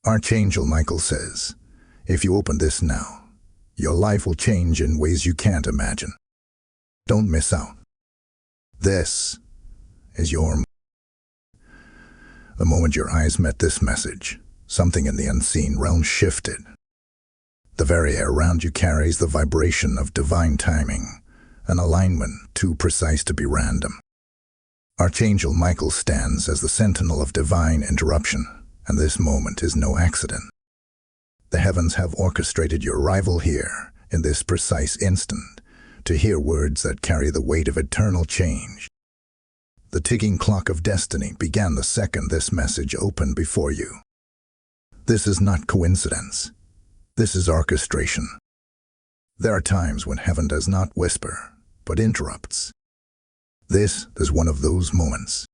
Archangel Michael says, if you open this now, your life will change in ways you can't imagine. Don't miss out. This is your moment. The moment your eyes met this message, something in the unseen realm shifted. The very air around you carries the vibration of divine timing, an alignment too precise to be random. Archangel Michael stands as the sentinel of divine interruption, and this moment is no accident. The heavens have orchestrated your arrival here, in this precise instant, to hear words that carry the weight of eternal change. The ticking clock of destiny began the second this message opened before you. This is not coincidence. This is orchestration. There are times when heaven does not whisper, but interrupts. This is one of those moments.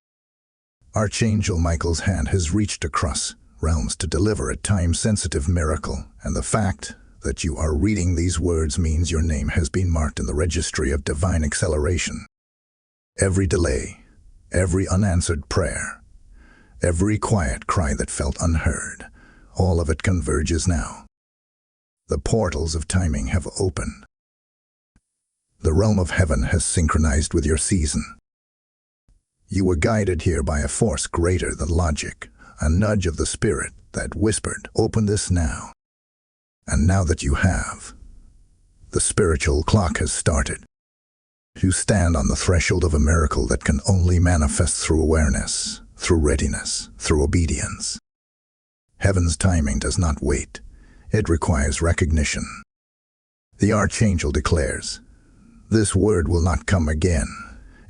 Archangel Michael's hand has reached across realms to deliver a time-sensitive miracle, and the fact that you are reading these words means your name has been marked in the registry of divine acceleration. Every delay, every unanswered prayer, every quiet cry that felt unheard, all of it converges now. The portals of timing have opened. The realm of heaven has synchronized with your season. You were guided here by a force greater than logic, a nudge of the spirit that whispered, "Open this now." And now that you have, the spiritual clock has started. You stand on the threshold of a miracle that can only manifest through awareness, through readiness, through obedience. Heaven's timing does not wait. It requires recognition. The Archangel declares, "This word will not come again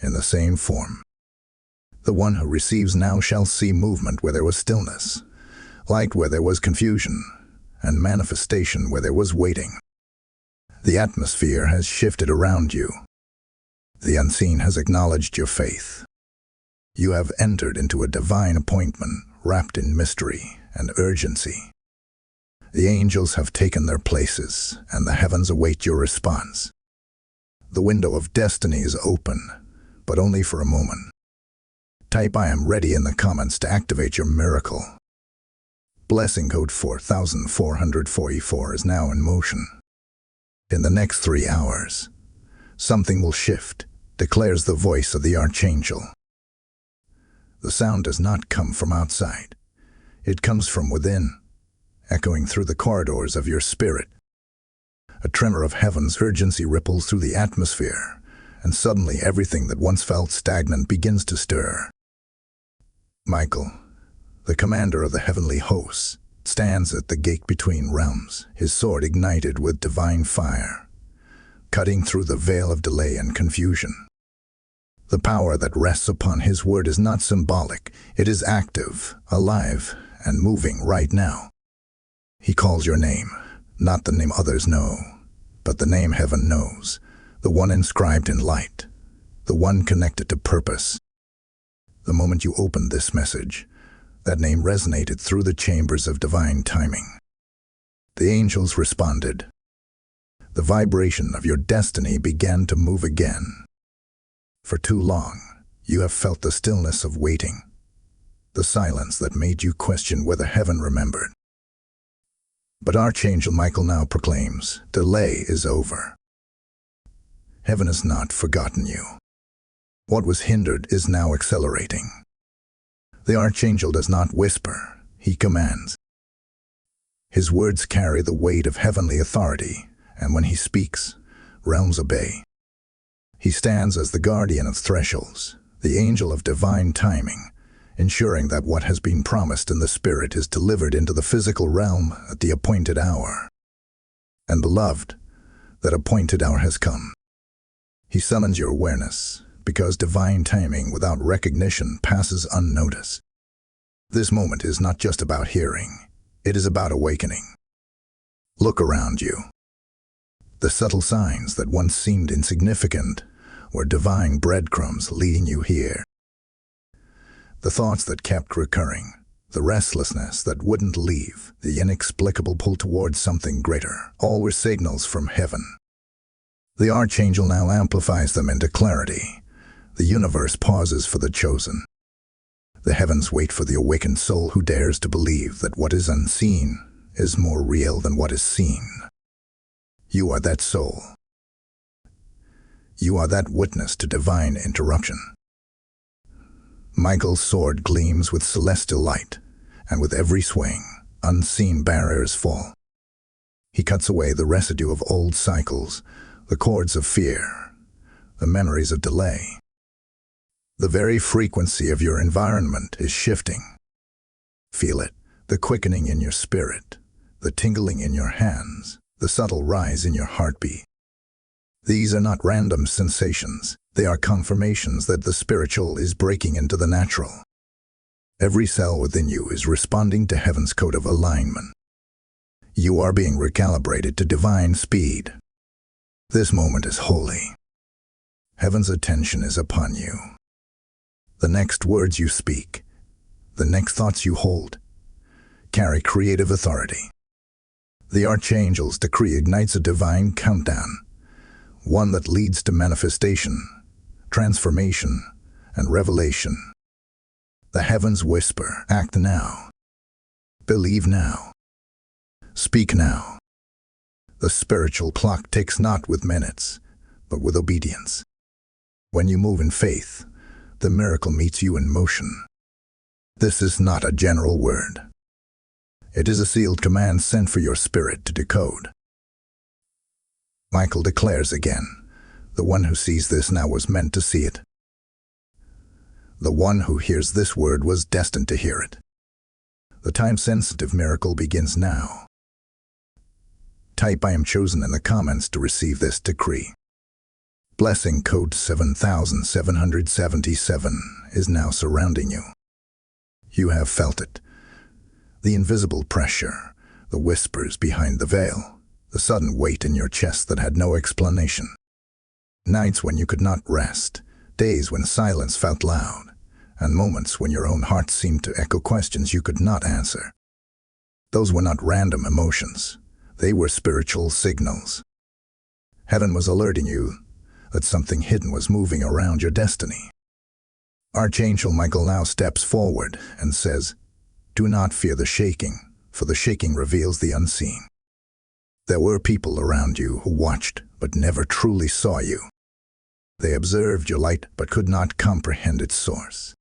in the same form. The one who receives now shall see movement where there was stillness, light where there was confusion, and manifestation where there was waiting." The atmosphere has shifted around you. The unseen has acknowledged your faith. You have entered into a divine appointment wrapped in mystery and urgency. The angels have taken their places, and the heavens await your response. The window of destiny is open, but only for a moment. Type "I am ready" in the comments to activate your miracle. Blessing code 4444 is now in motion. In the next 3 hours, something will shift, declares the voice of the Archangel. The sound does not come from outside. It comes from within, echoing through the corridors of your spirit. A tremor of heaven's urgency ripples through the atmosphere, and suddenly everything that once felt stagnant begins to stir. Michael, the commander of the heavenly hosts, stands at the gate between realms, his sword ignited with divine fire, cutting through the veil of delay and confusion. The power that rests upon his word is not symbolic. It is active, alive, and moving right now. He calls your name, not the name others know, but the name heaven knows, the one inscribed in light, the one connected to purpose. The moment you opened this message, that name resonated through the chambers of divine timing. The angels responded. The vibration of your destiny began to move again. For too long, you have felt the stillness of waiting, the silence that made you question whether heaven remembered. But Archangel Michael now proclaims, delay is over. Heaven has not forgotten you. What was hindered is now accelerating. The Archangel does not whisper, he commands. His words carry the weight of heavenly authority, and when he speaks, realms obey. He stands as the guardian of thresholds, the angel of divine timing, ensuring that what has been promised in the spirit is delivered into the physical realm at the appointed hour. And beloved, that appointed hour has come. He summons your awareness, because divine timing without recognition passes unnoticed. This moment is not just about hearing, it is about awakening. Look around you. The subtle signs that once seemed insignificant were divine breadcrumbs leading you here. The thoughts that kept recurring, the restlessness that wouldn't leave, the inexplicable pull towards something greater, all were signals from heaven. The Archangel now amplifies them into clarity. The universe pauses for the chosen. The heavens wait for the awakened soul who dares to believe that what is unseen is more real than what is seen. You are that soul. You are that witness to divine interruption. Michael's sword gleams with celestial light, and with every swing, unseen barriers fall. He cuts away the residue of old cycles, the cords of fear, the memories of delay. The very frequency of your environment is shifting. Feel it, the quickening in your spirit, the tingling in your hands, the subtle rise in your heartbeat. These are not random sensations. They are confirmations that the spiritual is breaking into the natural. Every cell within you is responding to heaven's code of alignment. You are being recalibrated to divine speed. This moment is holy. Heaven's attention is upon you. The next words you speak, the next thoughts you hold, carry creative authority. The Archangel's decree ignites a divine countdown, one that leads to manifestation, transformation, and revelation. The heavens whisper, act now. Believe now. Speak now. The spiritual clock ticks not with minutes, but with obedience. When you move in faith, the miracle meets you in motion. This is not a general word. It is a sealed command sent for your spirit to decode. Michael declares again, the one who sees this now was meant to see it. The one who hears this word was destined to hear it. The time-sensitive miracle begins now. Type I am chosen in the comments to receive this decree. Blessing code 7777 is now surrounding you. You have felt it. The invisible pressure, the whispers behind the veil, the sudden weight in your chest that had no explanation. Nights when you could not rest, days when silence felt loud, and moments when your own heart seemed to echo questions you could not answer. Those were not random emotions. They were spiritual signals. Heaven was alerting you that something hidden was moving around your destiny. Archangel Michael now steps forward and says, "Do not fear the shaking, for the shaking reveals the unseen." There were people around you who watched but never truly saw you. They observed your light but could not comprehend its source.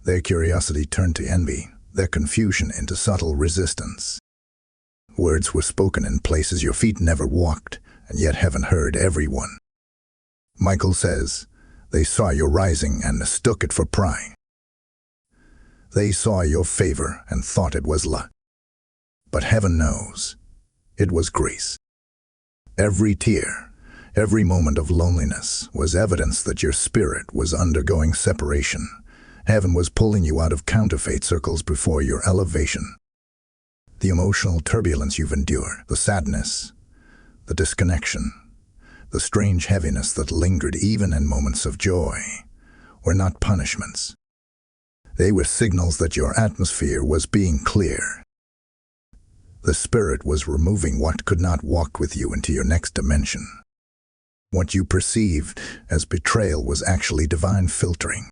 Their curiosity turned to envy, their confusion into subtle resistance. Words were spoken in places your feet never walked, and yet heaven heard everyone. Michael says, they saw your rising and mistook it for pride. They saw your favor and thought it was luck. But heaven knows, it was grace. Every tear, every moment of loneliness was evidence that your spirit was undergoing separation. Heaven was pulling you out of counterfeit circles before your elevation. The emotional turbulence you've endured, the sadness, the disconnection, the strange heaviness that lingered even in moments of joy, were not punishments. They were signals that your atmosphere was being clear. The Spirit was removing what could not walk with you into your next dimension. What you perceived as betrayal was actually divine filtering.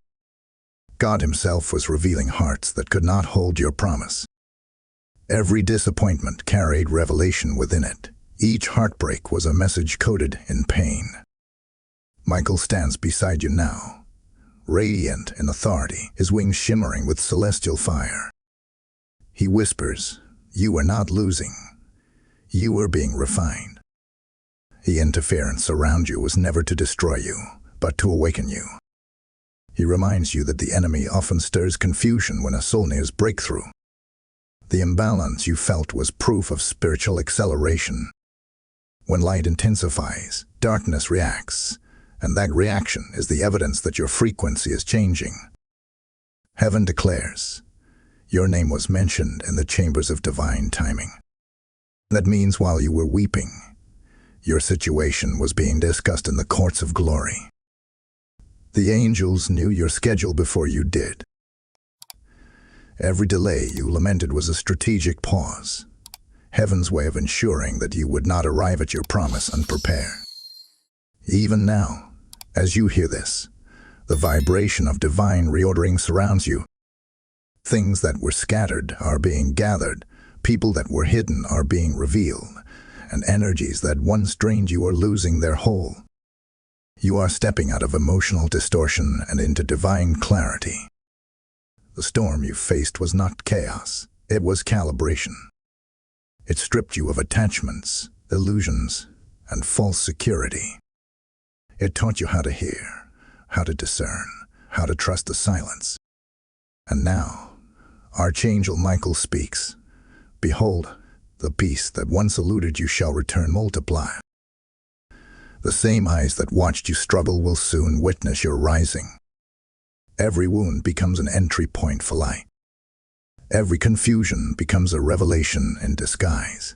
God Himself was revealing hearts that could not hold your promise. Every disappointment carried revelation within it. Each heartbreak was a message coded in pain. Michael stands beside you now, radiant in authority, his wings shimmering with celestial fire. He whispers, "You are not losing. You are being refined." The interference around you was never to destroy you, but to awaken you. He reminds you that the enemy often stirs confusion when a soul nears breakthrough. The imbalance you felt was proof of spiritual acceleration. When light intensifies, darkness reacts, and that reaction is the evidence that your frequency is changing. Heaven declares, your name was mentioned in the chambers of divine timing. That means while you were weeping, your situation was being discussed in the courts of glory. The angels knew your schedule before you did. Every delay you lamented was a strategic pause, Heaven's way of ensuring that you would not arrive at your promise unprepared. Even now, as you hear this, the vibration of divine reordering surrounds you. Things that were scattered are being gathered, people that were hidden are being revealed, and energies that once drained you are losing their hold. You are stepping out of emotional distortion and into divine clarity. The storm you faced was not chaos, it was calibration. It stripped you of attachments, illusions, and false security. It taught you how to hear, how to discern, how to trust the silence. And now, Archangel Michael speaks. Behold, the peace that once eluded you shall return multiplied. The same eyes that watched you struggle will soon witness your rising. Every wound becomes an entry point for light. Every confusion becomes a revelation in disguise.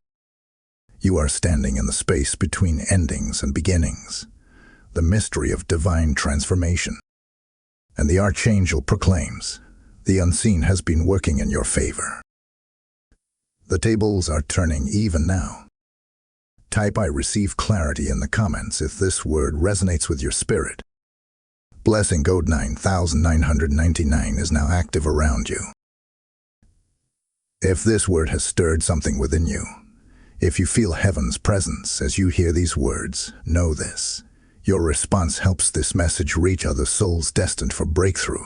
You are standing in the space between endings and beginnings, the mystery of divine transformation. And the Archangel proclaims, the unseen has been working in your favor. The tables are turning even now. Type I receive clarity in the comments if this word resonates with your spirit. Blessing code 9999 is now active around you. If this word has stirred something within you, if you feel heaven's presence as you hear these words, know this. Your response helps this message reach other souls destined for breakthrough.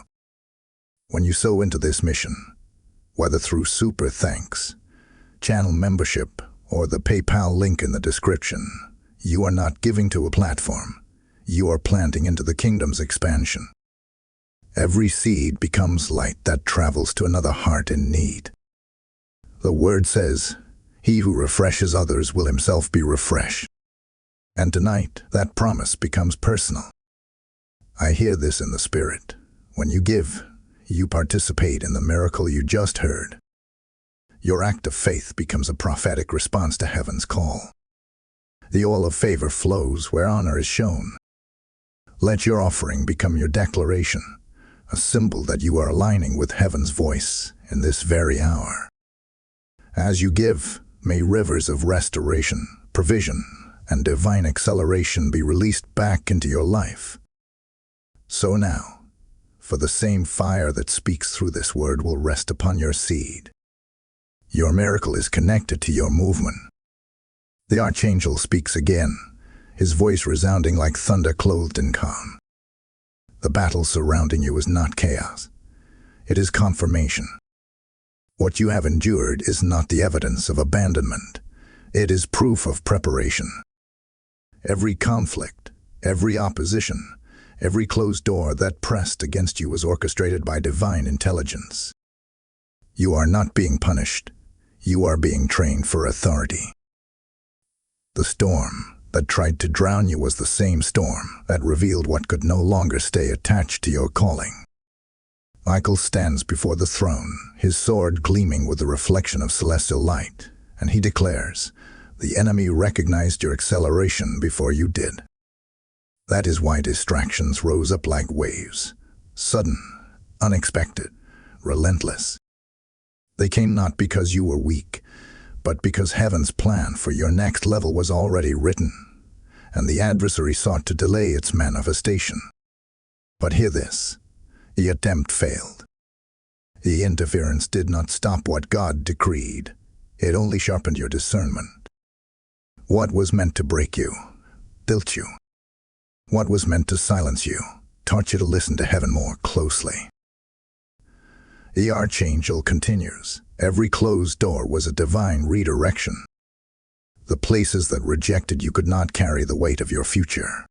When you sow into this mission, whether through super thanks, channel membership, or the PayPal link in the description, you are not giving to a platform. You are planting into the kingdom's expansion. Every seed becomes light that travels to another heart in need. The word says, he who refreshes others will himself be refreshed. And tonight, that promise becomes personal. I hear this in the spirit. When you give, you participate in the miracle you just heard. Your act of faith becomes a prophetic response to heaven's call. The oil of favor flows where honor is shown. Let your offering become your declaration, a symbol that you are aligning with heaven's voice in this very hour. As you give, may rivers of restoration, provision, and divine acceleration be released back into your life. So now, for the same fire that speaks through this word will rest upon your seed. Your miracle is connected to your movement. The Archangel speaks again, his voice resounding like thunder clothed in calm. The battle surrounding you is not chaos. It is confirmation. What you have endured is not the evidence of abandonment. It is proof of preparation. Every conflict, every opposition, every closed door that pressed against you was orchestrated by divine intelligence. You are not being punished. You are being trained for authority. The storm that tried to drown you was the same storm that revealed what could no longer stay attached to your calling. Michael stands before the throne, his sword gleaming with the reflection of celestial light, and he declares, the enemy recognized your acceleration before you did. That is why distractions rose up like waves, sudden, unexpected, relentless. They came not because you were weak, but because heaven's plan for your next level was already written, and the adversary sought to delay its manifestation. But hear this, the attempt failed. The interference did not stop what God decreed. It only sharpened your discernment. What was meant to break you, tilt you. What was meant to silence you, taught you to listen to heaven more closely. The Archangel continues, every closed door was a divine redirection. The places that rejected you could not carry the weight of your future.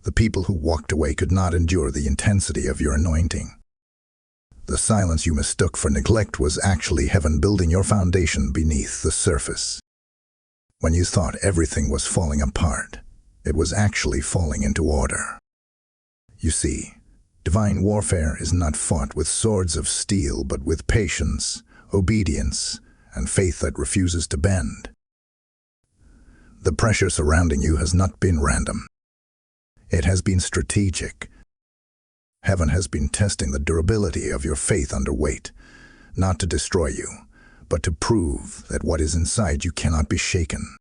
The people who walked away could not endure the intensity of your anointing. The silence you mistook for neglect was actually heaven building your foundation beneath the surface. When you thought everything was falling apart, it was actually falling into order. You see, divine warfare is not fought with swords of steel, but with patience, obedience, and faith that refuses to bend. The pressure surrounding you has not been random. It has been strategic. Heaven has been testing the durability of your faith under weight, not to destroy you, but to prove that what is inside you cannot be shaken.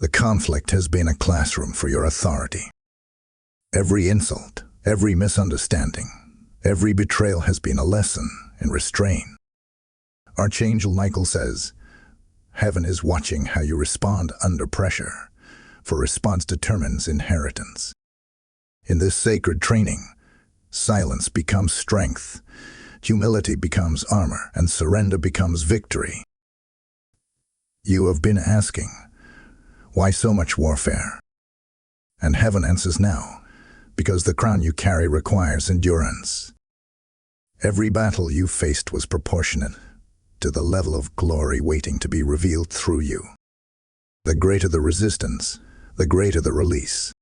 The conflict has been a classroom for your authority. Every insult, every misunderstanding, every betrayal has been a lesson and restrain. Archangel Michael says, heaven is watching how you respond under pressure, for response determines inheritance. In this sacred training, silence becomes strength, humility becomes armor, and surrender becomes victory. You have been asking, why so much warfare? And heaven answers now, because the crown you carry requires endurance. Every battle you faced was proportionate to the level of glory waiting to be revealed through you. The greater the resistance, the greater the release.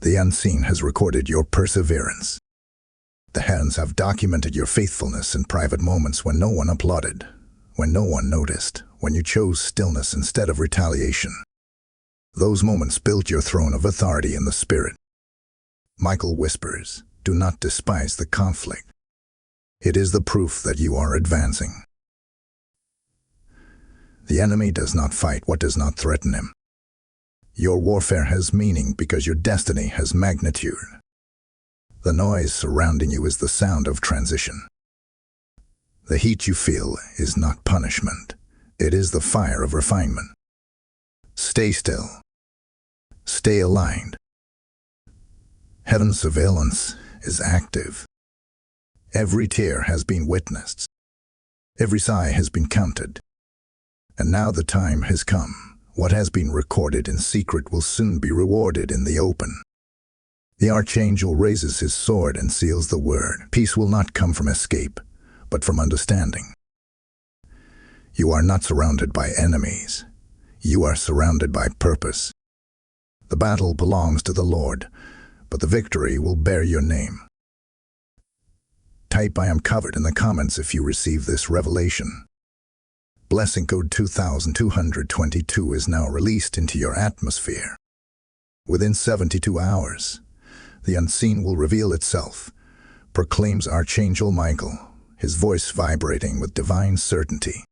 The unseen has recorded your perseverance. The heavens have documented your faithfulness in private moments when no one applauded, when no one noticed, when you chose stillness instead of retaliation. Those moments built your throne of authority in the spirit. Michael whispers, do not despise the conflict. It is the proof that you are advancing. The enemy does not fight what does not threaten him. Your warfare has meaning because your destiny has magnitude. The noise surrounding you is the sound of transition. The heat you feel is not punishment. It is the fire of refinement. Stay still. Stay aligned. Heaven's surveillance is active. Every tear has been witnessed. Every sigh has been counted. And now the time has come. What has been recorded in secret will soon be rewarded in the open. The Archangel raises his sword and seals the word. Peace will not come from escape, but from understanding. You are not surrounded by enemies. You are surrounded by purpose. The battle belongs to the Lord, but the victory will bear your name. Type I am covered in the comments if you receive this revelation. Blessing code 2222 is now released into your atmosphere. Within 72 hours, the unseen will reveal itself, proclaims Archangel Michael, his voice vibrating with divine certainty.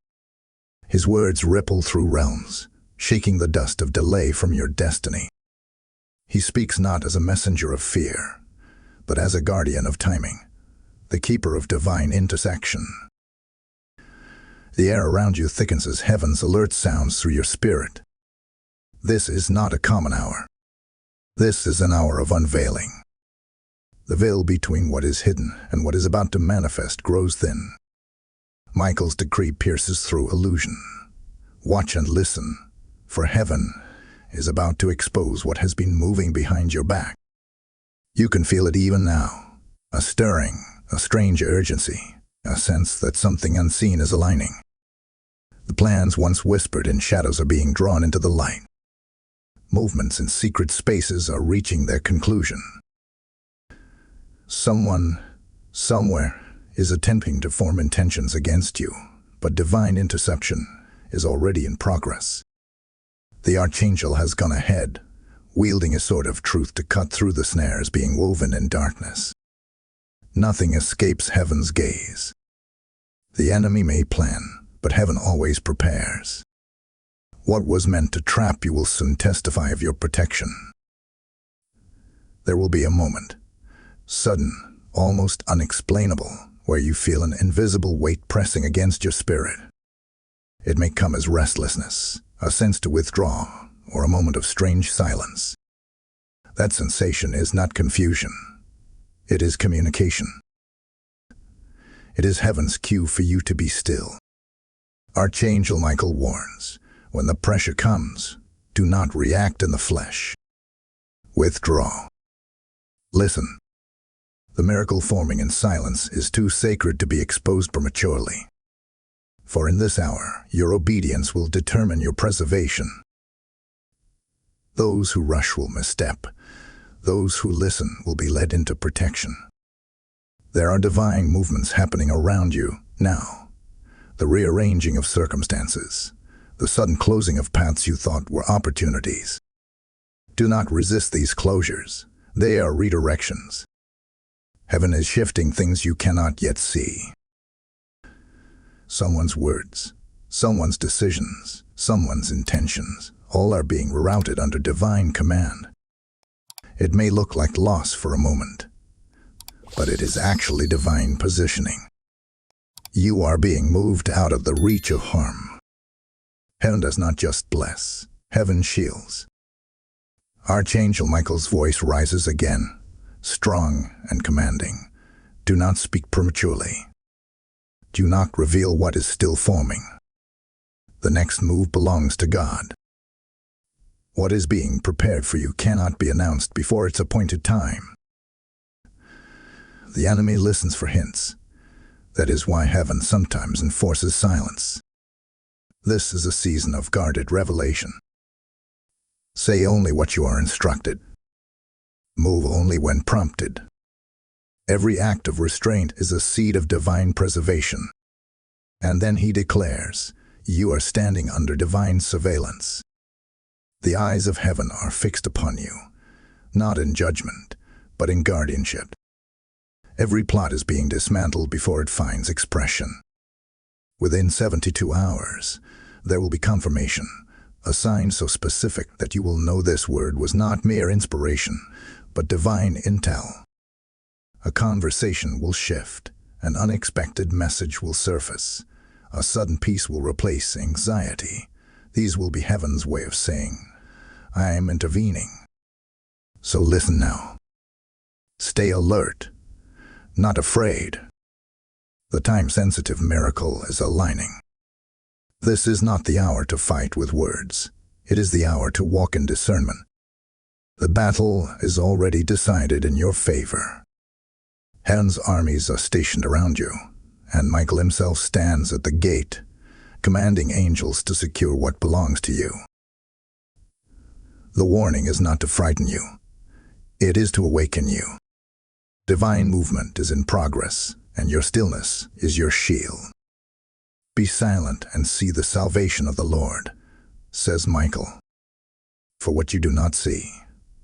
His words ripple through realms, shaking the dust of delay from your destiny. He speaks not as a messenger of fear, but as a guardian of timing, the keeper of divine intersection. The air around you thickens as heaven's alert sounds through your spirit. This is not a common hour. This is an hour of unveiling. The veil between what is hidden and what is about to manifest grows thin. Michael's decree pierces through illusion. Watch and listen, for heaven is about to expose what has been moving behind your back. You can feel it even now, a stirring, a strange urgency, a sense that something unseen is aligning. The plans once whispered in shadows are being drawn into the light. Movements in secret spaces are reaching their conclusion. Someone, somewhere, is attempting to form intentions against you, but divine interception is already in progress. The Archangel has gone ahead, wielding a sword of truth to cut through the snares being woven in darkness. Nothing escapes heaven's gaze. The enemy may plan, but heaven always prepares. What was meant to trap you will soon testify of your protection. There will be a moment, sudden, almost unexplainable, where you feel an invisible weight pressing against your spirit. It may come as restlessness, a sense to withdraw, or a moment of strange silence. That sensation is not confusion. It is communication. It is heaven's cue for you to be still. Archangel Michael warns, when the pressure comes, do not react in the flesh. Withdraw. Listen. The miracle forming in silence is too sacred to be exposed prematurely. For in this hour, your obedience will determine your preservation. Those who rush will misstep. Those who listen will be led into protection. There are divine movements happening around you now. The rearranging of circumstances, the sudden closing of paths you thought were opportunities. Do not resist these closures. They are redirections. Heaven is shifting things you cannot yet see. Someone's words, someone's decisions, someone's intentions, all are being rerouted under divine command. It may look like loss for a moment, but it is actually divine positioning. You are being moved out of the reach of harm. Heaven does not just bless, heaven shields. Archangel Michael's voice rises again, strong and commanding. Do not speak prematurely. Do not reveal what is still forming. The next move belongs to God. What is being prepared for you cannot be announced before its appointed time. The enemy listens for hints. That is why heaven sometimes enforces silence. This is a season of guarded revelation. Say only what you are instructed. Move only when prompted. Every act of restraint is a seed of divine preservation. And then he declares, you are standing under divine surveillance. The eyes of heaven are fixed upon you, not in judgment, but in guardianship. Every plot is being dismantled before it finds expression. Within 72 hours, there will be confirmation, a sign so specific that you will know this word was not mere inspiration, but divine intel. A conversation will shift, an unexpected message will surface, a sudden peace will replace anxiety. These will be heaven's way of saying, I am intervening. So listen now. Stay alert, not afraid. The time-sensitive miracle is aligning. This is not the hour to fight with words. It is the hour to walk in discernment. The battle is already decided in your favor. Heaven's armies are stationed around you, and Michael himself stands at the gate, commanding angels to secure what belongs to you. The warning is not to frighten you. It is to awaken you. Divine movement is in progress, and your stillness is your shield. Be silent and see the salvation of the Lord, says Michael. For what you do not see,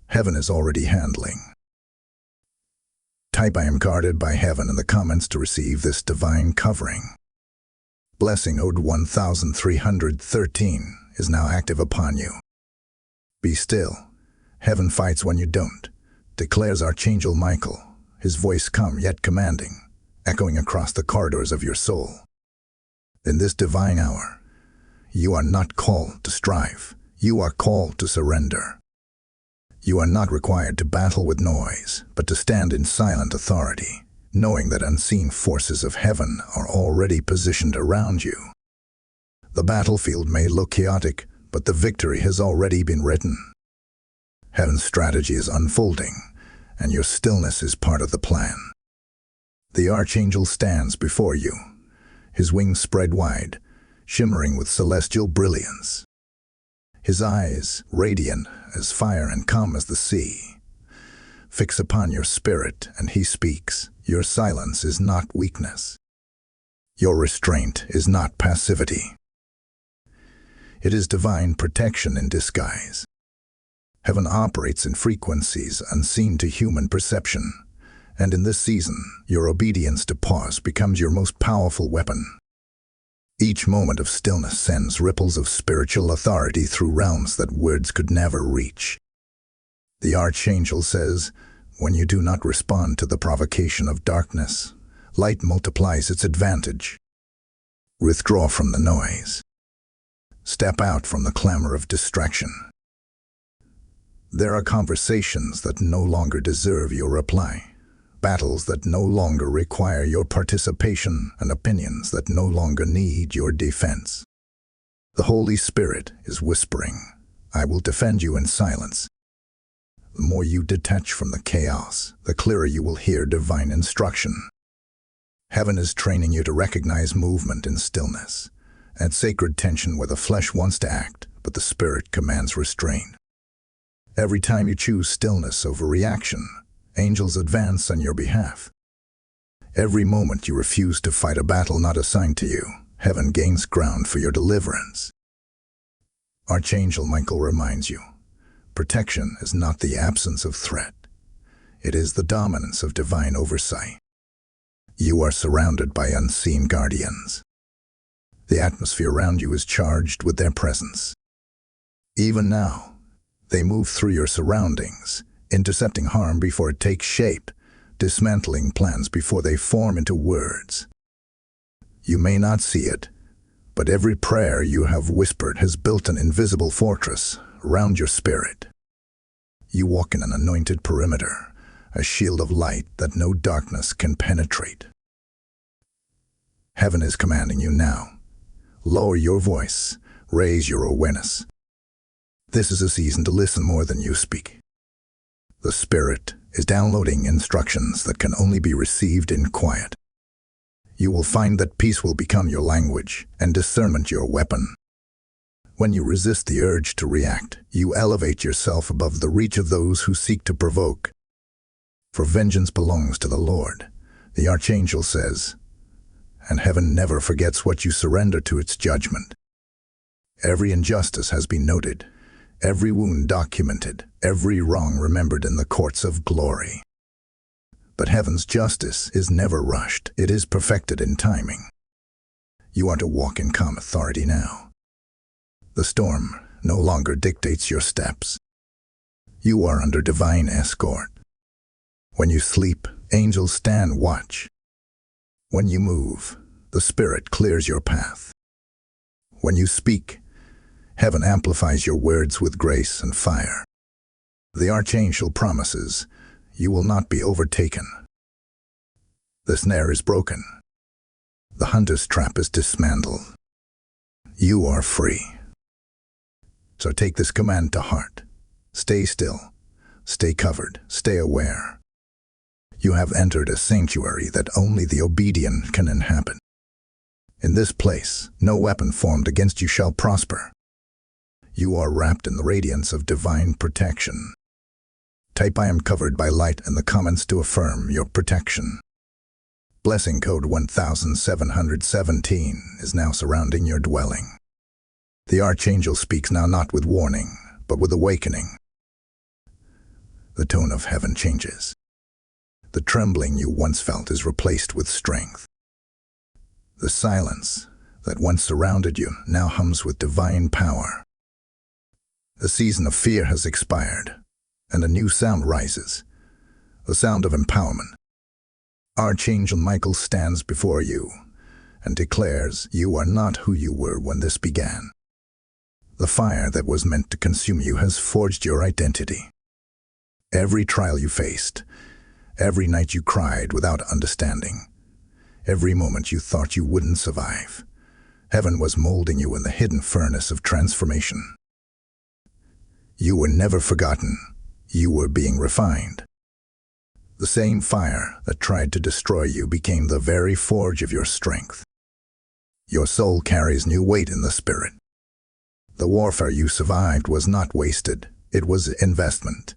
heaven is already handling. Type I am guarded by heaven in the comments to receive this divine covering. Blessing ode 1313 is now active upon you. Be still. Heaven fights when you don't, declares Archangel Michael, his voice calm yet commanding, echoing across the corridors of your soul. In this divine hour, you are not called to strive. You are called to surrender. You are not required to battle with noise, but to stand in silent authority, knowing that unseen forces of heaven are already positioned around you. The battlefield may look chaotic, but the victory has already been written. Heaven's strategy is unfolding, and your stillness is part of the plan. The Archangel stands before you, his wings spread wide, shimmering with celestial brilliance. His eyes, radiant as fire and calm as the sea, fix upon your spirit, and he speaks. Your silence is not weakness. Your restraint is not passivity. It is divine protection in disguise. Heaven operates in frequencies unseen to human perception, and in this season, your obedience to pause becomes your most powerful weapon. Each moment of stillness sends ripples of spiritual authority through realms that words could never reach. The Archangel says, when you do not respond to the provocation of darkness, light multiplies its advantage. Withdraw from the noise. Step out from the clamor of distraction. There are conversations that no longer deserve your reply, battles that no longer require your participation, and opinions that no longer need your defense. The Holy Spirit is whispering, I will defend you in silence. The more you detach from the chaos, the clearer you will hear divine instruction. Heaven is training you to recognize movement in stillness, and sacred tension where the flesh wants to act, but the spirit commands restraint. Every time you choose stillness over reaction, angels advance on your behalf. Every moment you refuse to fight a battle not assigned to you, heaven gains ground for your deliverance. Archangel Michael reminds you, protection is not the absence of threat. It is the dominance of divine oversight. You are surrounded by unseen guardians. The atmosphere around you is charged with their presence. Even now, they move through your surroundings, intercepting harm before it takes shape, dismantling plans before they form into words. You may not see it, but every prayer you have whispered has built an invisible fortress around your spirit. You walk in an anointed perimeter, a shield of light that no darkness can penetrate. Heaven is commanding you now. Lower your voice, raise your awareness. This is a season to listen more than you speak. The Spirit is downloading instructions that can only be received in quiet. You will find that peace will become your language and discernment your weapon. When you resist the urge to react, you elevate yourself above the reach of those who seek to provoke. For vengeance belongs to the Lord, the Archangel says, and heaven never forgets what you surrender to its judgment. Every injustice has been noted, every wound documented, every wrong remembered in the courts of glory. But heaven's justice is never rushed. It is perfected in timing. You are to walk in calm authority now. The storm no longer dictates your steps. You are under divine escort. When you sleep, angels stand watch. When you move, the Spirit clears your path. When you speak, heaven amplifies your words with grace and fire. The Archangel promises, you will not be overtaken. The snare is broken. The hunter's trap is dismantled. You are free. So take this command to heart. Stay still. Stay covered. Stay aware. You have entered a sanctuary that only the obedient can inhabit. In this place, no weapon formed against you shall prosper. You are wrapped in the radiance of divine protection. Type I am covered by light in the comments to affirm your protection. Blessing code 1717 is now surrounding your dwelling. The Archangel speaks now not with warning, but with awakening. The tone of heaven changes. The trembling you once felt is replaced with strength. The silence that once surrounded you now hums with divine power. The season of fear has expired, and a new sound rises, the sound of empowerment. Archangel Michael stands before you and declares you are not who you were when this began. The fire that was meant to consume you has forged your identity. Every trial you faced, every night you cried without understanding, every moment you thought you wouldn't survive, heaven was molding you in the hidden furnace of transformation. You were never forgotten. You were being refined. The same fire that tried to destroy you became the very forge of your strength. Your soul carries new weight in the Spirit. The warfare you survived was not wasted. It was investment.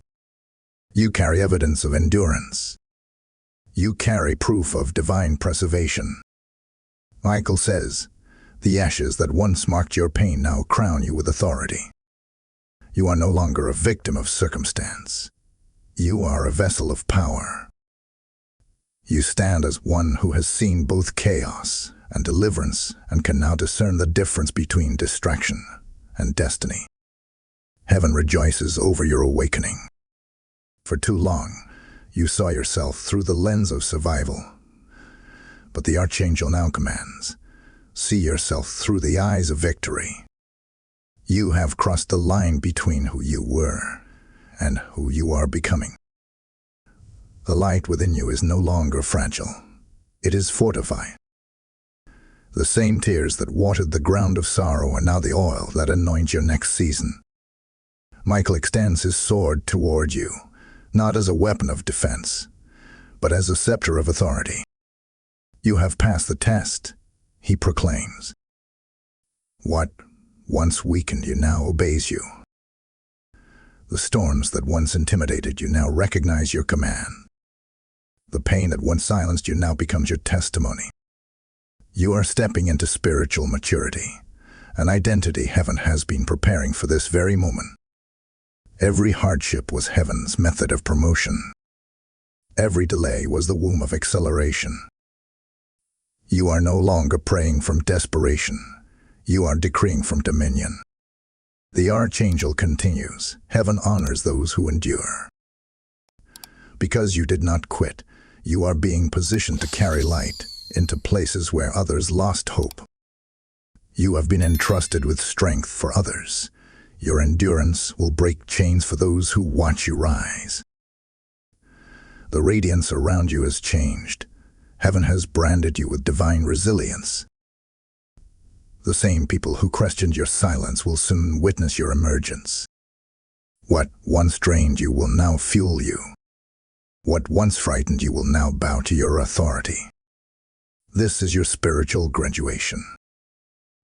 You carry evidence of endurance. You carry proof of divine preservation. Michael says, the ashes that once marked your pain now crown you with authority. You are no longer a victim of circumstance. You are a vessel of power. You stand as one who has seen both chaos and deliverance and can now discern the difference between distraction and destiny. Heaven rejoices over your awakening. For too long, you saw yourself through the lens of survival. But the Archangel now commands, see yourself through the eyes of victory. You have crossed the line between who you were and who you are becoming. The light within you is no longer fragile. It is fortified. The same tears that watered the ground of sorrow are now the oil that anoints your next season. Michael extends his sword toward you, not as a weapon of defense, but as a scepter of authority. You have passed the test, he proclaims. What once weakened you now obeys you. The storms that once intimidated you now recognize your command. The pain that once silenced you now becomes your testimony. You are stepping into spiritual maturity, an identity heaven has been preparing for this very moment. Every hardship was heaven's method of promotion. Every delay was the womb of acceleration. You are no longer praying from desperation. You are decreeing from dominion. The Archangel continues, heaven honors those who endure. Because you did not quit, you are being positioned to carry light, into places where others lost hope. You have been entrusted with strength for others. Your endurance will break chains for those who watch you rise. The radiance around you has changed. Heaven has branded you with divine resilience. The same people who questioned your silence will soon witness your emergence. What once drained you will now fuel you. What once frightened you will now bow to your authority. This is your spiritual graduation.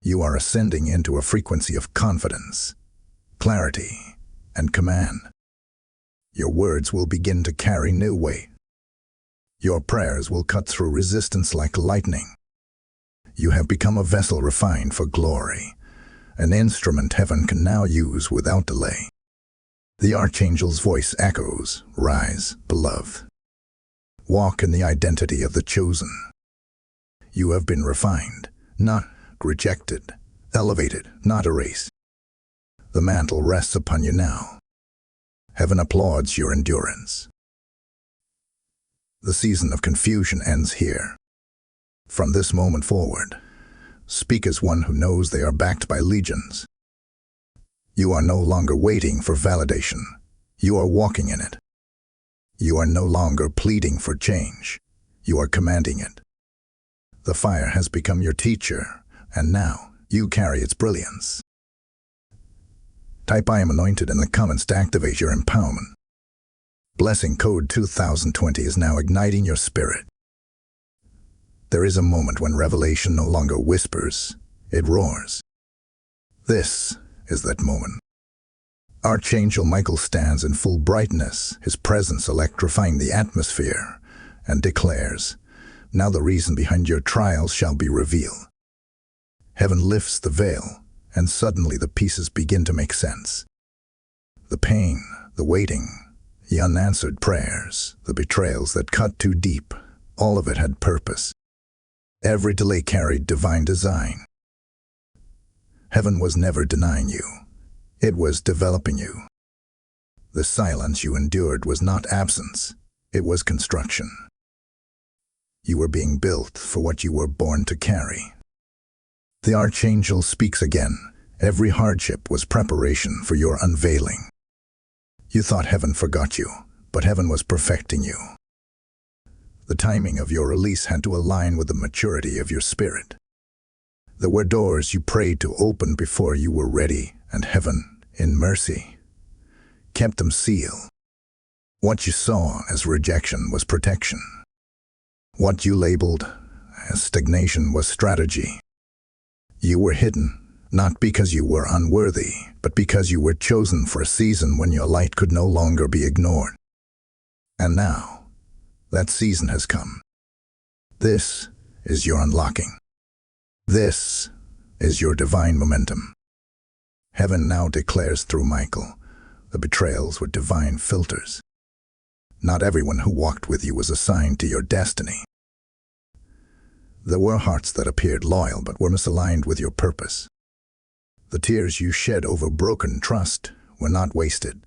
You are ascending into a frequency of confidence, clarity, and command. Your words will begin to carry new weight. Your prayers will cut through resistance like lightning. You have become a vessel refined for glory, an instrument heaven can now use without delay. The Archangel's voice echoes, "Rise, beloved. Walk in the identity of the chosen." You have been refined, not rejected, elevated, not erased. The mantle rests upon you now. Heaven applauds your endurance. The season of confusion ends here. From this moment forward, speak as one who knows they are backed by legions. You are no longer waiting for validation. You are walking in it. You are no longer pleading for change. You are commanding it. The fire has become your teacher, and now you carry its brilliance. Type "I am anointed" in the comments to activate your empowerment. Blessing code 2020 is now igniting your spirit. There is a moment when revelation no longer whispers, it roars. This is that moment. Archangel Michael stands in full brightness, his presence electrifying the atmosphere, and declares, "Now the reason behind your trials shall be revealed." Heaven lifts the veil, and suddenly the pieces begin to make sense. The pain, the waiting, the unanswered prayers, the betrayals that cut too deep, all of it had purpose. Every delay carried divine design. Heaven was never denying you. It was developing you. The silence you endured was not absence. It was construction. You were being built for what you were born to carry. The Archangel speaks again. Every hardship was preparation for your unveiling. You thought heaven forgot you, but heaven was perfecting you. The timing of your release had to align with the maturity of your spirit. There were doors you prayed to open before you were ready, and heaven, in mercy, kept them sealed. What you saw as rejection was protection. What you labeled as stagnation was strategy. You were hidden, not because you were unworthy, but because you were chosen for a season when your light could no longer be ignored. And now, that season has come. This is your unlocking. This is your divine momentum. Heaven now declares through Michael, the betrayals were divine filters. Not everyone who walked with you was assigned to your destiny. There were hearts that appeared loyal but were misaligned with your purpose. The tears you shed over broken trust were not wasted.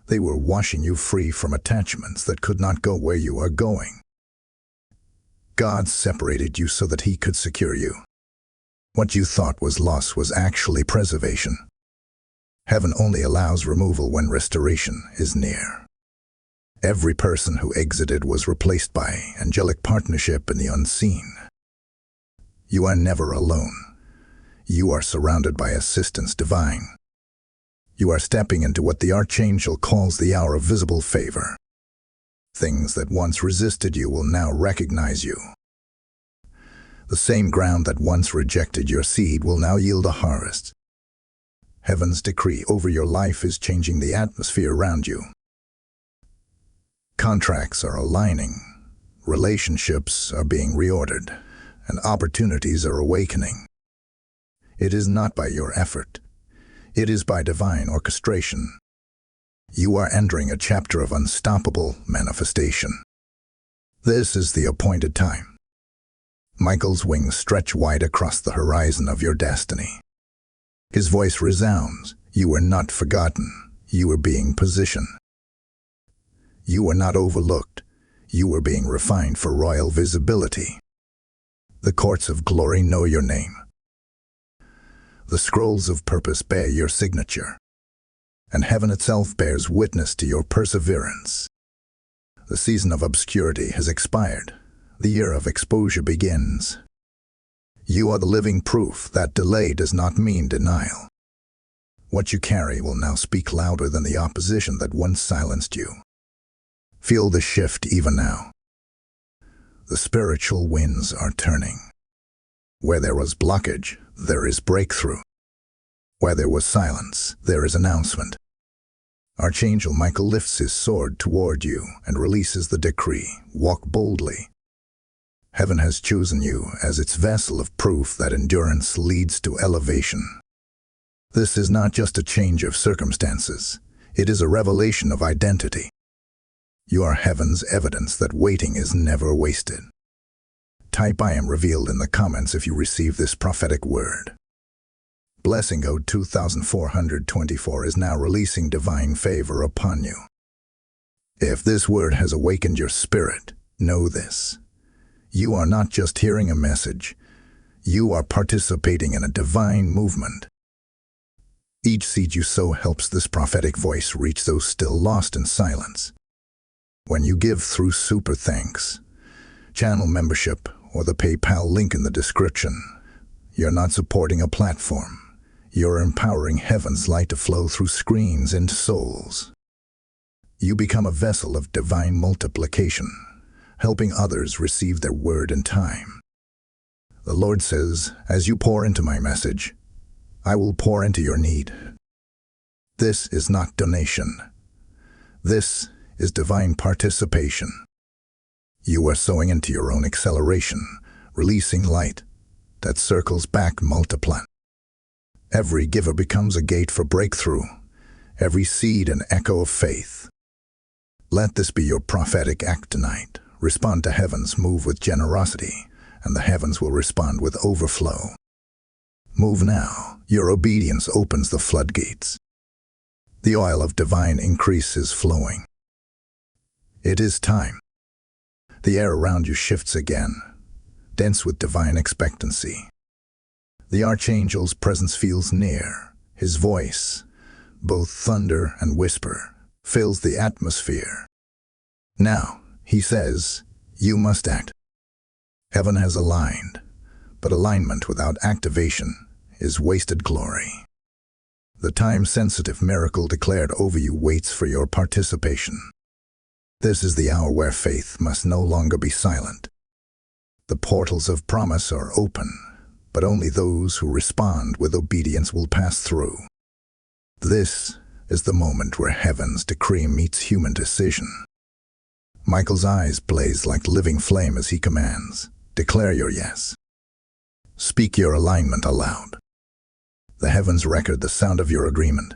They were washing you free from attachments that could not go where you are going. God separated you so that He could secure you. What you thought was loss was actually preservation. Heaven only allows removal when restoration is near. Every person who exited was replaced by angelic partnership in the unseen. You are never alone. You are surrounded by assistance divine. You are stepping into what the Archangel calls the hour of visible favor. Things that once resisted you will now recognize you. The same ground that once rejected your seed will now yield a harvest. Heaven's decree over your life is changing the atmosphere around you. Contracts are aligning, relationships are being reordered, and opportunities are awakening. It is not by your effort. It is by divine orchestration. You are entering a chapter of unstoppable manifestation. This is the appointed time. Michael's wings stretch wide across the horizon of your destiny. His voice resounds, "You are not forgotten. You are being positioned. You are not overlooked. You are being refined for royal visibility." The courts of glory know your name. The scrolls of purpose bear your signature, and heaven itself bears witness to your perseverance. The season of obscurity has expired. The year of exposure begins. You are the living proof that delay does not mean denial. What you carry will now speak louder than the opposition that once silenced you. Feel the shift even now. The spiritual winds are turning. Where there was blockage, there is breakthrough. Where there was silence, there is announcement. Archangel Michael lifts his sword toward you and releases the decree, walk boldly. Heaven has chosen you as its vessel of proof that endurance leads to elevation. This is not just a change of circumstances, it is a revelation of identity. You are heaven's evidence that waiting is never wasted. Type "I am revealed" in the comments if you receive this prophetic word. Blessing Code 2424 is now releasing divine favor upon you. If this word has awakened your spirit, know this. You are not just hearing a message, you are participating in a divine movement. Each seed you sow helps this prophetic voice reach those still lost in silence. When you give through Super Thanks, channel membership, or the PayPal link in the description, you're not supporting a platform. You're empowering heaven's light to flow through screens into souls. You become a vessel of divine multiplication, helping others receive their word in time. The Lord says, as you pour into my message, I will pour into your need. This is not donation. This is divine participation. You are sowing into your own acceleration, releasing light that circles back multiplying. Every giver becomes a gate for breakthrough, every seed an echo of faith. Let this be your prophetic act tonight. Respond to heaven's move with generosity, and the heavens will respond with overflow. Move now. Your obedience opens the floodgates. The oil of divine increase is flowing. It is time. The air around you shifts again, dense with divine expectancy. The Archangel's presence feels near. His voice, both thunder and whisper, fills the atmosphere. Now, he says, you must act. Heaven has aligned, but alignment without activation is wasted glory. The time-sensitive miracle declared over you waits for your participation. This is the hour where faith must no longer be silent. The portals of promise are open, but only those who respond with obedience will pass through. This is the moment where heaven's decree meets human decision. Michael's eyes blaze like living flame as he commands, declare your yes. Speak your alignment aloud. The heavens record the sound of your agreement.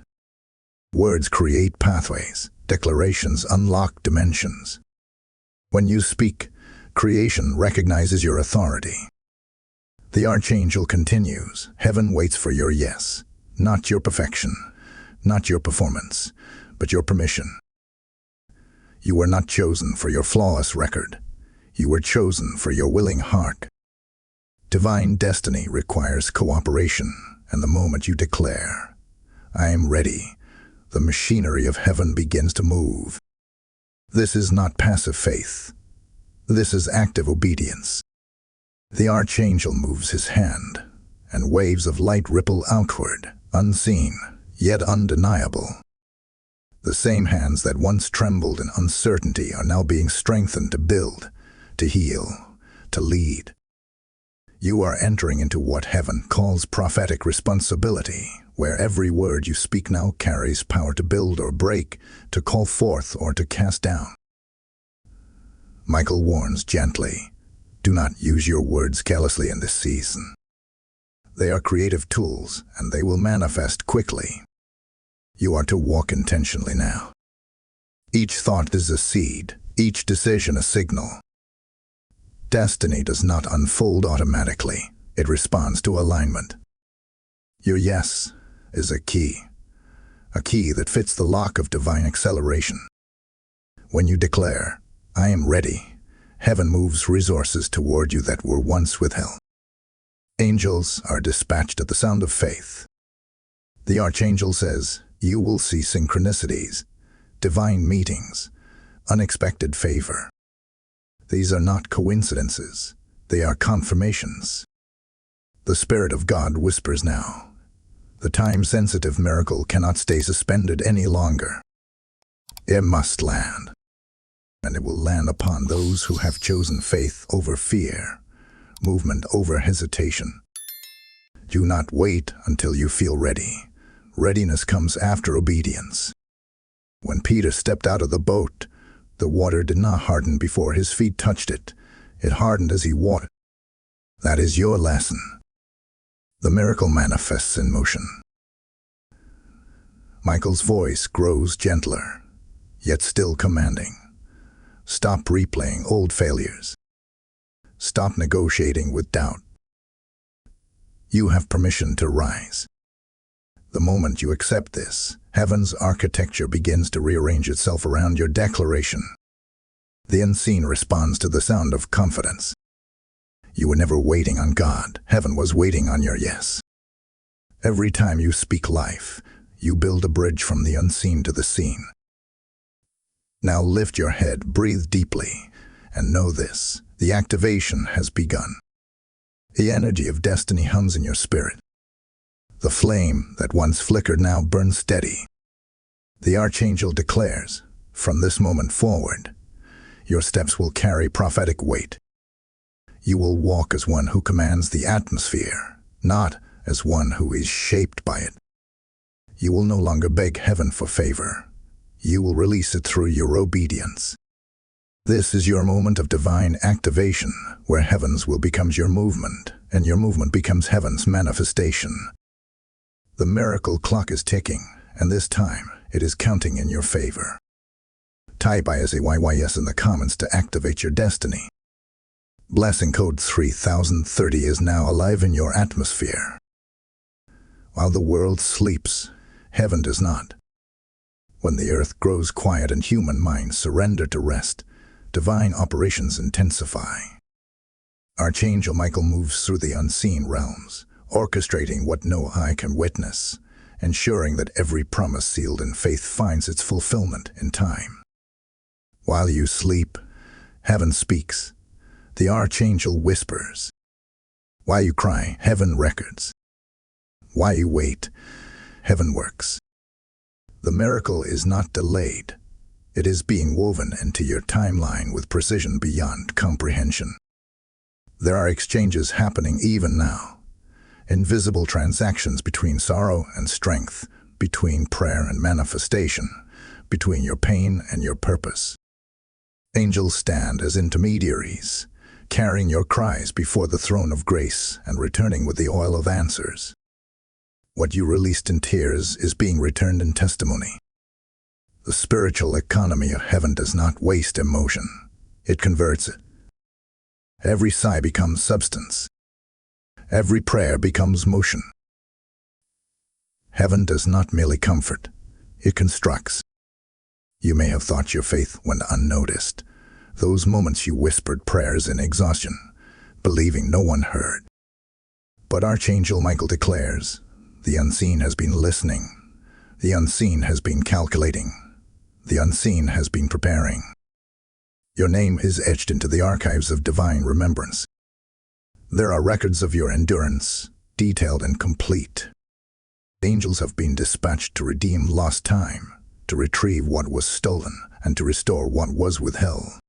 Words create pathways, declarations unlock dimensions. When you speak, creation recognizes your authority. The Archangel continues, heaven waits for your yes, not your perfection, not your performance, but your permission. You were not chosen for your flawless record. You were chosen for your willing heart. Divine destiny requires cooperation, and the moment you declare, I am ready, the machinery of heaven begins to move. This is not passive faith. This is active obedience. The Archangel moves his hand, and waves of light ripple outward, unseen, yet undeniable. The same hands that once trembled in uncertainty are now being strengthened to build, to heal, to lead. You are entering into what heaven calls prophetic responsibility, where every word you speak now carries power to build or break, to call forth or to cast down. Michael warns gently, do not use your words carelessly in this season. They are creative tools, and they will manifest quickly. You are to walk intentionally now. Each thought is a seed, each decision a signal. Destiny does not unfold automatically. It responds to alignment. Your yes is a key that fits the lock of divine acceleration. When you declare, I am ready, heaven moves resources toward you that were once withheld. Angels are dispatched at the sound of faith. The Archangel says, you will see synchronicities, divine meetings, unexpected favor. These are not coincidences, they are confirmations. The Spirit of God whispers now. The time-sensitive miracle cannot stay suspended any longer. It must land. And it will land upon those who have chosen faith over fear, movement over hesitation. Do not wait until you feel ready. Readiness comes after obedience. When Peter stepped out of the boat, the water did not harden before his feet touched it. It hardened as he walked. That is your lesson. The miracle manifests in motion. Michael's voice grows gentler, yet still commanding. Stop replaying old failures. Stop negotiating with doubt. You have permission to rise. The moment you accept this, heaven's architecture begins to rearrange itself around your declaration. The unseen responds to the sound of confidence. You were never waiting on God. Heaven was waiting on your yes. Every time you speak life, you build a bridge from the unseen to the seen. Now lift your head, breathe deeply, and know this, the activation has begun. The energy of destiny hums in your spirit. The flame that once flickered now burns steady. The Archangel declares, from this moment forward, your steps will carry prophetic weight. You will walk as one who commands the atmosphere, not as one who is shaped by it. You will no longer beg heaven for favor. You will release it through your obedience. This is your moment of divine activation, where heaven's will becomes your movement, and your movement becomes heaven's manifestation. The miracle clock is ticking, and this time it is counting in your favor. Type ISAYYS in the comments to activate your destiny. Blessing code 3030 is now alive in your atmosphere. While the world sleeps, heaven does not. When the earth grows quiet and human minds surrender to rest, divine operations intensify. Archangel Michael moves through the unseen realms, orchestrating what no eye can witness, ensuring that every promise sealed in faith finds its fulfillment in time. While you sleep, heaven speaks. The Archangel whispers. While you cry, heaven records. While you wait, heaven works. The miracle is not delayed. It is being woven into your timeline with precision beyond comprehension. There are exchanges happening even now. Invisible transactions between sorrow and strength, between prayer and manifestation, between your pain and your purpose. Angels stand as intermediaries, carrying your cries before the throne of grace and returning with the oil of answers. What you released in tears is being returned in testimony. The spiritual economy of heaven does not waste emotion. It converts it. Every sigh becomes substance. Every prayer becomes motion. Heaven does not merely comfort. It constructs. You may have thought your faith went unnoticed. Those moments you whispered prayers in exhaustion, believing no one heard. But Archangel Michael declares, the unseen has been listening. The unseen has been calculating. The unseen has been preparing. Your name is etched into the archives of divine remembrance. There are records of your endurance, detailed and complete. Angels have been dispatched to redeem lost time, to retrieve what was stolen, and to restore what was withheld.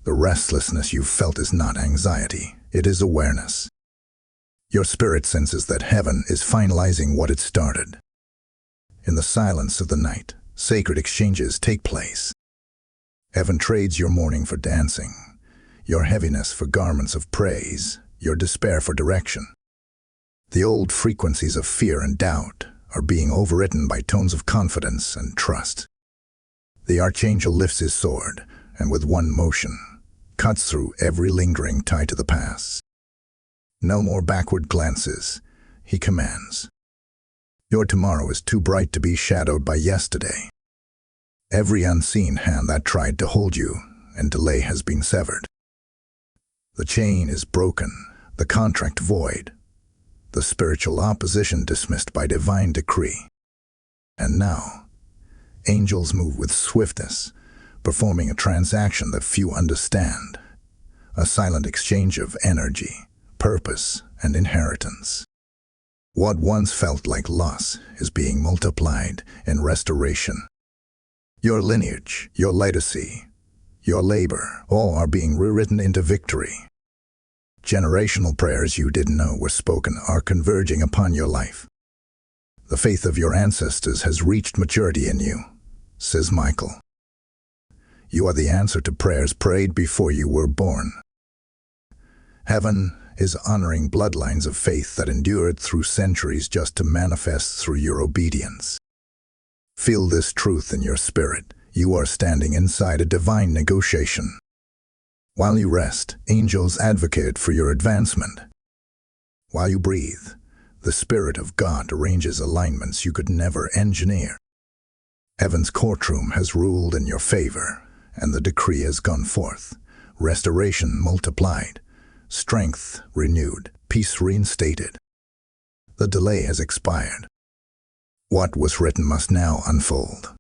The restlessness you felt is not anxiety, it is awareness. Your spirit senses that heaven is finalizing what it started. In the silence of the night, sacred exchanges take place. Heaven trades your mourning for dancing, your heaviness for garments of praise, your despair for direction. The old frequencies of fear and doubt are being overwritten by tones of confidence and trust. The Archangel lifts his sword, and with one motion, cuts through every lingering tie to the past. No more backward glances, he commands. Your tomorrow is too bright to be shadowed by yesterday. Every unseen hand that tried to hold you, and delay has been severed. The chain is broken, the contract void, the spiritual opposition dismissed by divine decree. And now, angels move with swiftness, performing a transaction that few understand, a silent exchange of energy, purpose, and inheritance. What once felt like loss is being multiplied in restoration. Your lineage, your legacy, your labor, all are being rewritten into victory. Generational prayers you didn't know were spoken are converging upon your life. The faith of your ancestors has reached maturity in you, says Michael. You are the answer to prayers prayed before you were born. Heaven is honoring bloodlines of faith that endured through centuries just to manifest through your obedience. Feel this truth in your spirit. You are standing inside a divine negotiation. While you rest, angels advocate for your advancement. While you breathe, the Spirit of God arranges alignments you could never engineer. Heaven's courtroom has ruled in your favor, and the decree has gone forth. Restoration multiplied, strength renewed, peace reinstated. The delay has expired. What was written must now unfold.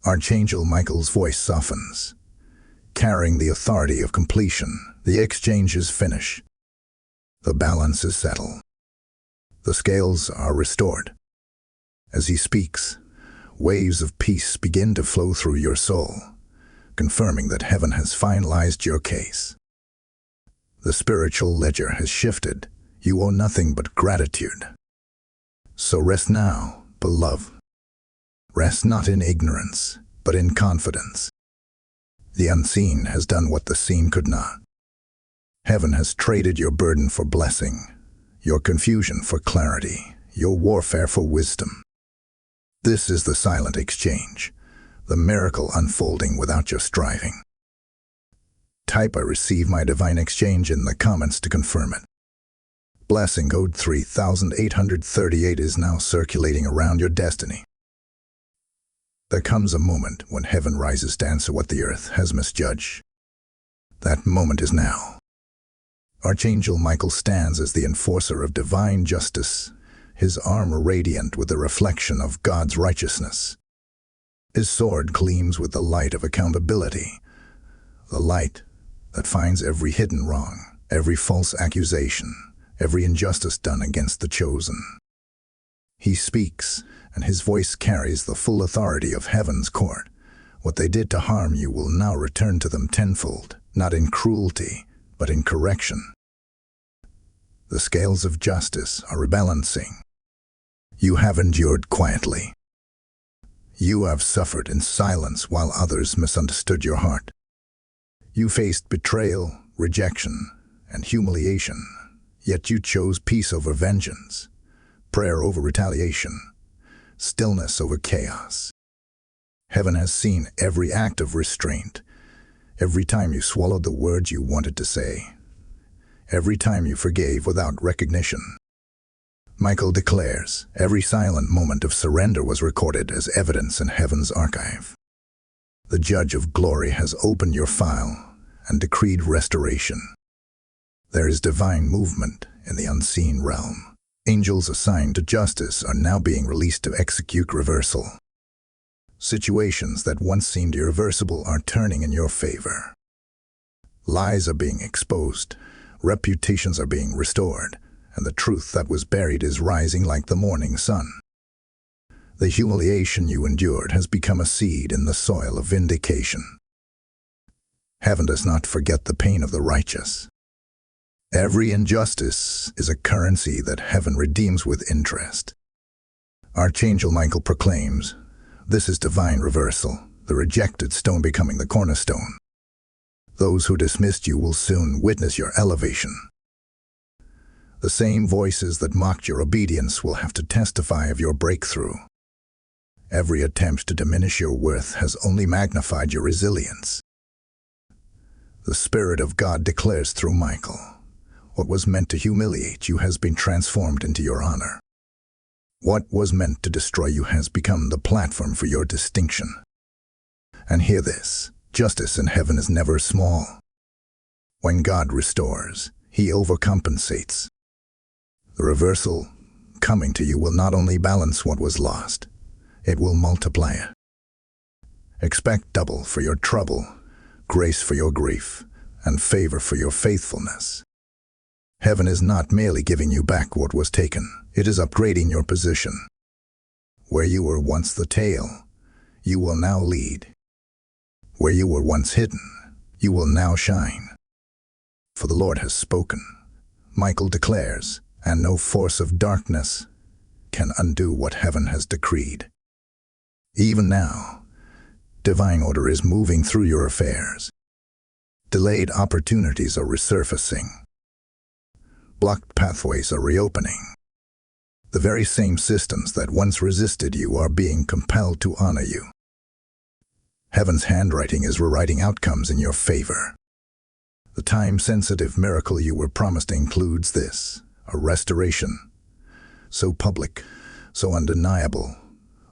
Archangel Michael's voice softens, carrying the authority of completion. The exchange is finished. The balance is settled. The scales are restored. As he speaks, waves of peace begin to flow through your soul, confirming that heaven has finalized your case. The spiritual ledger has shifted. You owe nothing but gratitude. So rest now, beloved. Rest not in ignorance, but in confidence. The unseen has done what the seen could not. Heaven has traded your burden for blessing, your confusion for clarity, your warfare for wisdom. This is the silent exchange, the miracle unfolding without your striving. Type "I receive my divine exchange" in the comments to confirm it. Blessing code 3838 is now circulating around your destiny. There comes a moment when heaven rises to answer what the earth has misjudged. That moment is now. Archangel Michael stands as the enforcer of divine justice, his armor radiant with the reflection of God's righteousness. His sword gleams with the light of accountability, the light that finds every hidden wrong, every false accusation, every injustice done against the chosen. He speaks, and his voice carries the full authority of heaven's court. What they did to harm you will now return to them tenfold, not in cruelty, but in correction. The scales of justice are rebalancing. You have endured quietly. You have suffered in silence while others misunderstood your heart. You faced betrayal, rejection, and humiliation, yet you chose peace over vengeance, prayer over retaliation, stillness over chaos. Heaven has seen every act of restraint, every time you swallowed the words you wanted to say, every time you forgave without recognition. Michael declares, every silent moment of surrender was recorded as evidence in heaven's archive. The Judge of Glory has opened your file and decreed restoration. There is divine movement in the unseen realm. Angels assigned to justice are now being released to execute reversal. Situations that once seemed irreversible are turning in your favor. Lies are being exposed, reputations are being restored, and the truth that was buried is rising like the morning sun. The humiliation you endured has become a seed in the soil of vindication. Heaven does not forget the pain of the righteous. Every injustice is a currency that heaven redeems with interest. Archangel Michael proclaims, this is divine reversal, the rejected stone becoming the cornerstone. Those who dismissed you will soon witness your elevation. The same voices that mocked your obedience will have to testify of your breakthrough. Every attempt to diminish your worth has only magnified your resilience. The Spirit of God declares through Michael, what was meant to humiliate you has been transformed into your honor. What was meant to destroy you has become the platform for your distinction. And hear this, Justice in heaven is never small. When God restores, He overcompensates. The reversal coming to you will not only balance what was lost, it will multiply it. Expect double for your trouble, grace for your grief, and favor for your faithfulness. Heaven is not merely giving you back what was taken, it is upgrading your position. Where you were once the tail, you will now lead. Where you were once hidden, you will now shine. For the Lord has spoken, Michael declares, and no force of darkness can undo what heaven has decreed. Even now, divine order is moving through your affairs. Delayed opportunities are resurfacing. Blocked pathways are reopening. The very same systems that once resisted you are being compelled to honor you. Heaven's handwriting is rewriting outcomes in your favor. The time-sensitive miracle you were promised includes this, a restoration, so public, so undeniable,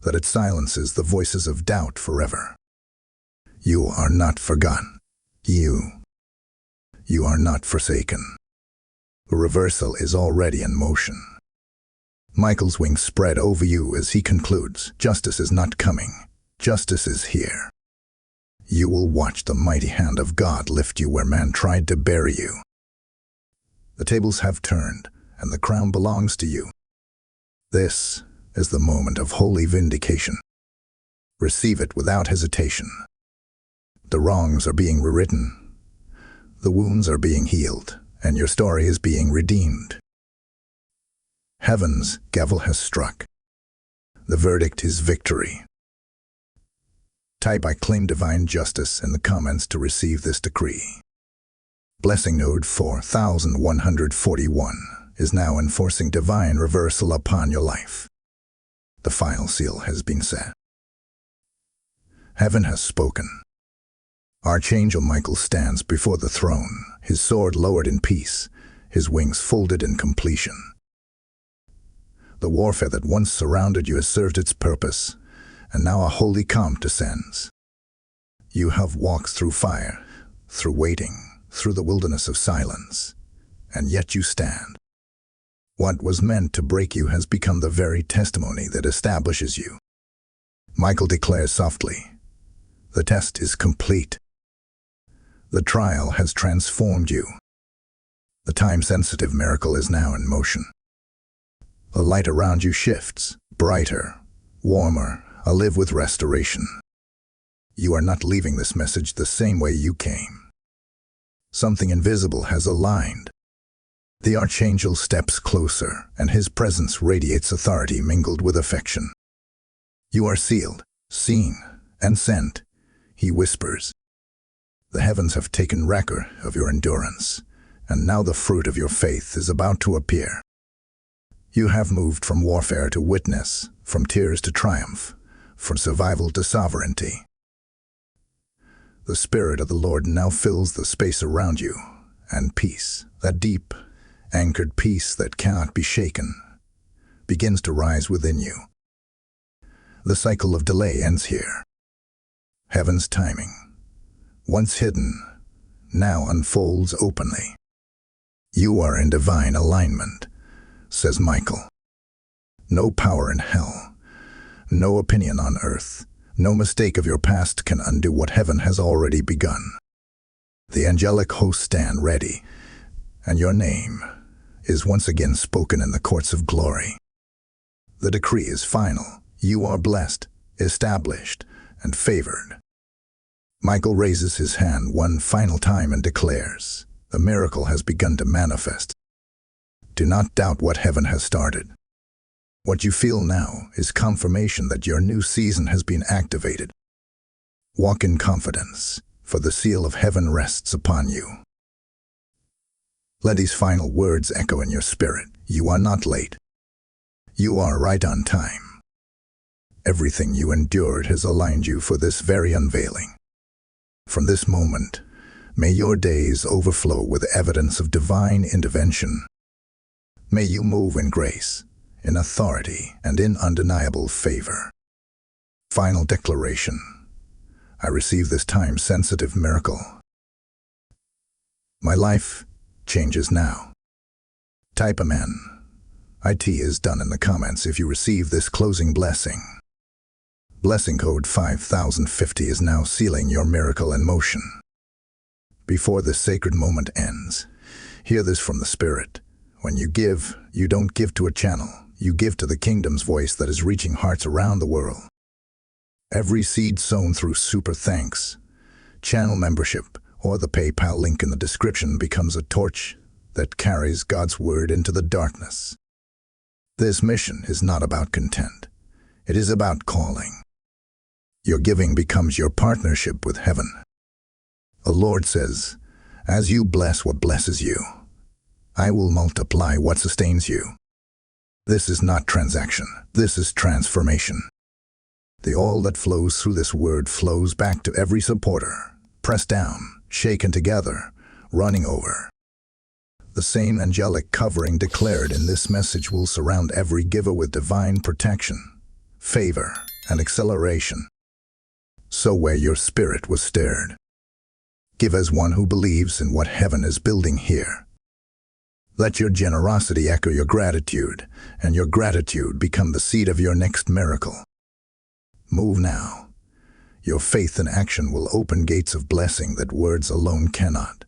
that it silences the voices of doubt forever. You are not forgotten. You are not forsaken. The reversal is already in motion. Michael's wings spread over you as he concludes, justice is not coming, justice is here. You will watch the mighty hand of God lift you where man tried to bury you. The tables have turned, and the crown belongs to you. This is the moment of holy vindication. Receive it without hesitation. The wrongs are being rewritten. The wounds are being healed, and your story is being redeemed. Heaven's gavel has struck. The verdict is victory. Type "I claim divine justice" in the comments to receive this decree. Blessing node 4141 is now enforcing divine reversal upon your life. The final seal has been set. Heaven has spoken. Archangel Michael stands before the throne, his sword lowered in peace, his wings folded in completion. The warfare that once surrounded you has served its purpose, and now a holy calm descends. You have walked through fire, through waiting, through the wilderness of silence, and yet you stand. What was meant to break you has become the very testimony that establishes you. Michael declares softly, the test is complete. The trial has transformed you. The time-sensitive miracle is now in motion. The light around you shifts, brighter, warmer, alive with restoration. You are not leaving this message the same way you came. Something invisible has aligned. The Archangel steps closer, and his presence radiates authority mingled with affection. You are sealed, seen, and sent, he whispers. The heavens have taken record of your endurance, and now the fruit of your faith is about to appear. You have moved from warfare to witness, from tears to triumph, from survival to sovereignty. The Spirit of the Lord now fills the space around you, and peace, that deep, anchored peace that cannot be shaken, begins to rise within you. The cycle of delay ends here. Heaven's timing, once hidden, now unfolds openly. You are in divine alignment, says Michael. No power in hell, no opinion on earth, no mistake of your past can undo what heaven has already begun. The angelic hosts stand ready, and your name is once again spoken in the courts of glory. The decree is final. You are blessed, established, and favored. Michael raises his hand one final time and declares, the miracle has begun to manifest. Do not doubt what heaven has started. What you feel now is confirmation that your new season has been activated. Walk in confidence, for the seal of heaven rests upon you. Let these final words echo in your spirit. You are not late. You are right on time. Everything you endured has aligned you for this very unveiling. From this moment, may your days overflow with evidence of divine intervention. May you move in grace, in authority, and in undeniable favor. Final declaration. I receive this time-sensitive miracle. My life changes now. Type Amen. IT is done in the comments if you receive this closing blessing. Blessing code 5050 is now sealing your miracle in motion. Before this sacred moment ends, hear this from the Spirit. When you give, you don't give to a channel. You give to the kingdom's voice that is reaching hearts around the world. Every seed sown through super thanks, channel membership, or the PayPal link in the description becomes a torch that carries God's word into the darkness. This mission is not about content. It is about calling. Your giving becomes your partnership with heaven. The Lord says, as you bless what blesses you, I will multiply what sustains you. This is not transaction. This is transformation. The oil that flows through this word flows back to every supporter, pressed down, shaken together, running over. The same angelic covering declared in this message will surround every giver with divine protection, favor, and acceleration. So where your spirit was stirred, give as one who believes in what heaven is building here. Let your generosity echo your gratitude, and your gratitude become the seed of your next miracle. Move now. Your faith in action will open gates of blessing that words alone cannot.